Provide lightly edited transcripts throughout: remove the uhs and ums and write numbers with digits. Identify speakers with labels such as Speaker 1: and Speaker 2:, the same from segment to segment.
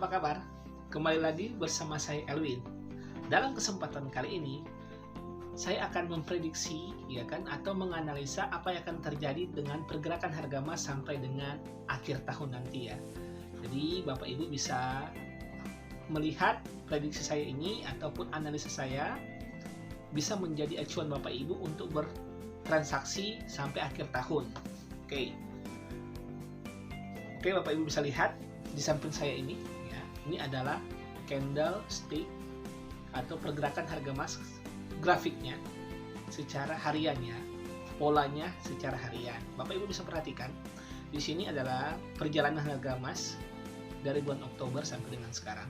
Speaker 1: apa kabar? Kembali lagi bersama saya Elwin. Dalam kesempatan kali ini, saya akan memprediksi atau menganalisa apa yang akan terjadi dengan pergerakan harga emas sampai dengan akhir tahun nanti ya. Jadi Bapak Ibu bisa melihat prediksi saya ini ataupun analisa saya bisa menjadi acuan Bapak Ibu untuk bertransaksi sampai akhir tahun. Oke, Bapak Ibu bisa lihat di samping saya ini ya, ini adalah candlestick atau pergerakan harga emas grafiknya secara harian ya, polanya secara harian. Bapak Ibu bisa perhatikan di sini adalah perjalanan harga emas dari bulan Oktober sampai dengan sekarang.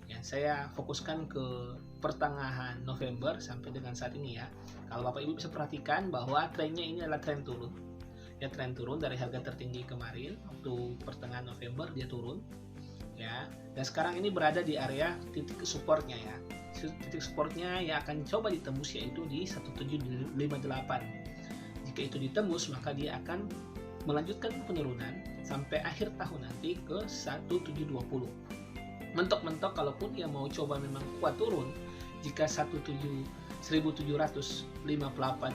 Speaker 1: Ya, saya fokuskan ke pertengahan November sampai dengan saat ini ya. Kalau Bapak Ibu bisa perhatikan bahwa trennya ini adalah tren turun. Ya, tren turun dari harga tertinggi kemarin waktu pertengahan November dia turun ya, dan sekarang ini berada di area titik supportnya ya. Titik supportnya yang akan coba ditembus yaitu di 1758. Jika itu ditembus maka dia akan melanjutkan penurunan sampai akhir tahun nanti ke 1720. Mentok-mentok kalaupun dia mau coba memang kuat turun, jika 1758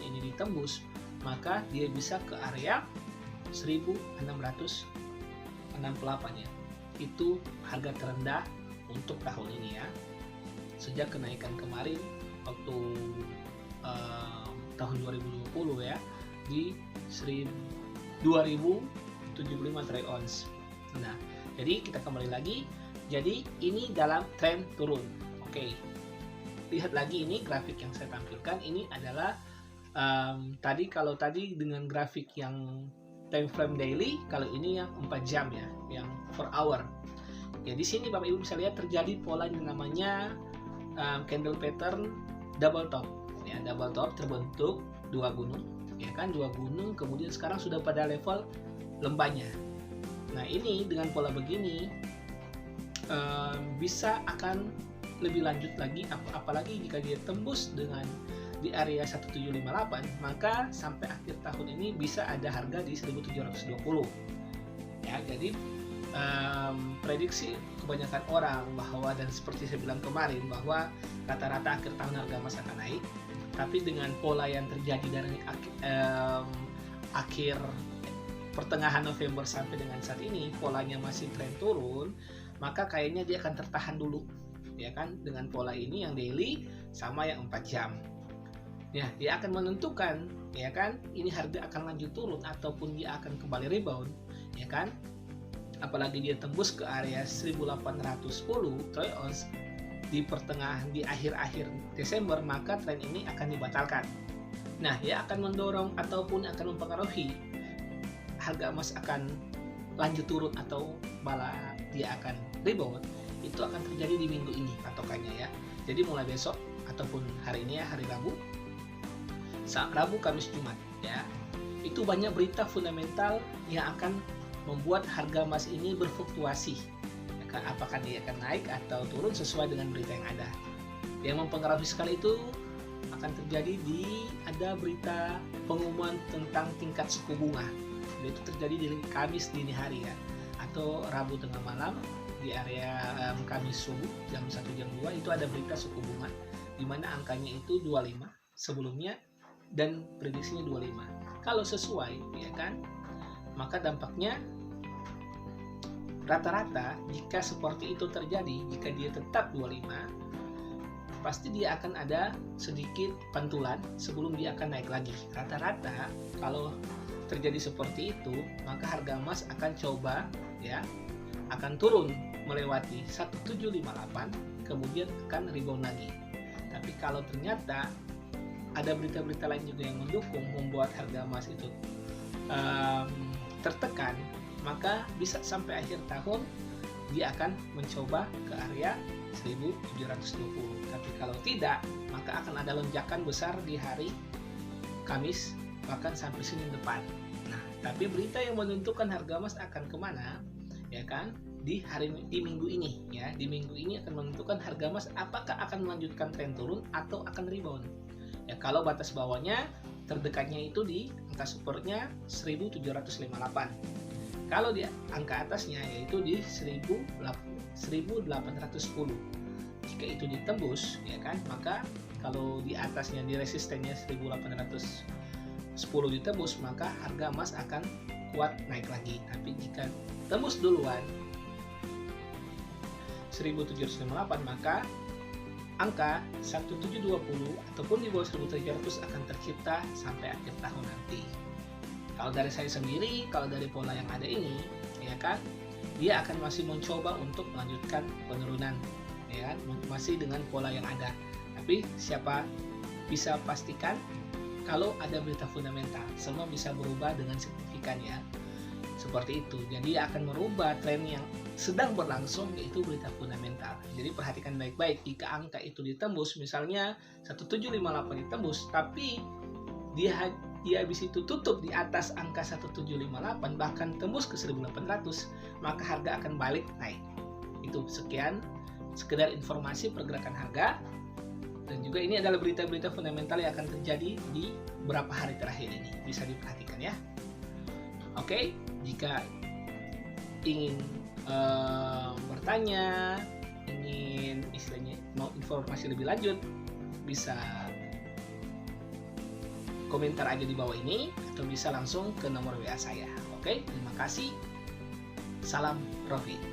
Speaker 1: ini ditembus maka dia bisa ke area 1668 ya. Itu harga terendah untuk tahun ini ya, sejak kenaikan kemarin waktu tahun 2020 ya, di 2075 troy ounce. Nah, jadi kita kembali lagi, jadi ini dalam tren turun. Oke, lihat lagi ini grafik yang saya tampilkan, ini adalah kalau tadi dengan grafik yang time frame daily, kalau ini yang 4 jam ya, yang per hour. Ya, di sini Bapak Ibu bisa lihat terjadi pola yang namanya candle pattern double top. Ya, double top terbentuk dua gunung, ya kan, dua gunung kemudian sekarang sudah pada level lembahnya. Nah, ini dengan pola begini bisa akan lebih lanjut lagi, apalagi jika dia tembus dengan di area 1758, maka sampai akhir tahun ini bisa ada harga di 1720 ya. Jadi prediksi kebanyakan orang bahwa, dan seperti saya bilang kemarin, bahwa rata-rata akhir tahun harga emas akan naik, tapi dengan pola yang terjadi dari akhir pertengahan November sampai dengan saat ini polanya masih tren turun, maka kayaknya dia akan tertahan dulu ya kan, dengan pola ini yang daily sama yang 4 jam. Ya, dia akan menentukan ya kan, ini harga akan lanjut turun ataupun dia akan kembali rebound ya kan. Apalagi dia tembus ke area 1810 troy ounce di pertengahan, di akhir-akhir Desember, maka tren ini akan dibatalkan. Nah, dia akan mendorong ataupun akan mempengaruhi harga emas akan lanjut turun atau malah dia akan rebound. Itu akan terjadi di minggu ini patokannya ya. Jadi mulai besok ataupun hari ini ya, hari Rabu, Rabu, Kamis, Jumat ya, itu banyak berita fundamental yang akan membuat harga emas ini berfluktuasi ya, apakah dia akan naik atau turun sesuai dengan berita yang ada. Yang mempengaruhi sekali itu akan terjadi ada berita pengumuman tentang tingkat suku bunga. Itu terjadi di Kamis dini hari ya, atau Rabu tengah malam di area Kamis subuh jam 1 jam 2 itu ada berita suku bunga di mana angkanya itu 25 sebelumnya dan prediksinya 25. Kalau sesuai ya kan, maka dampaknya rata-rata jika seperti itu terjadi, jika dia tetap 25, pasti dia akan ada sedikit pantulan sebelum dia akan naik lagi. Rata-rata kalau terjadi seperti itu, maka harga emas akan coba ya, akan turun melewati 1758 kemudian akan rebound lagi. Tapi kalau ternyata ada berita-berita lain juga yang mendukung, membuat harga emas itu tertekan, maka bisa sampai akhir tahun dia akan mencoba ke area 1720. Tapi kalau tidak, maka akan ada lonjakan besar di hari Kamis bahkan sampai Senin depan. Nah, tapi berita yang menentukan harga emas akan kemana ya kan, di minggu ini ya, di minggu ini akan menentukan harga emas apakah akan melanjutkan tren turun atau akan rebound. Ya, kalau batas bawahnya terdekatnya itu di angka supportnya 1758. Kalau di angka atasnya yaitu di 1810. Jika itu ditembus, ya kan, maka kalau di atasnya di resistennya 1810 ditembus, maka harga emas akan kuat naik lagi. Tapi jika tembus duluan 1758, maka angka 1720 ataupun di bawah 1700 akan tercipta sampai akhir tahun nanti. Kalau dari saya sendiri, kalau dari pola yang ada ini, ya kan, dia akan masih mencoba untuk melanjutkan penurunan, ya kan, masih dengan pola yang ada. Tapi siapa bisa pastikan kalau ada berita fundamental, semua bisa berubah dengan signifikan ya. Seperti itu. Jadi akan merubah tren yang sedang berlangsung, yaitu berita fundamental. Jadi perhatikan baik-baik, jika angka itu ditembus, misalnya 1758 ditembus, tapi dia habis itu tutup di atas angka 1758, bahkan tembus ke 1800, maka harga akan balik naik. Itu sekian sekedar informasi pergerakan harga, dan juga ini adalah berita-berita fundamental yang akan terjadi di beberapa hari terakhir ini, bisa diperhatikan ya. Oke, jika ingin bertanya, ingin istilahnya mau informasi lebih lanjut, bisa komentar aja di bawah ini atau bisa langsung ke nomor WA saya. Oke, terima kasih. Salam Rofi.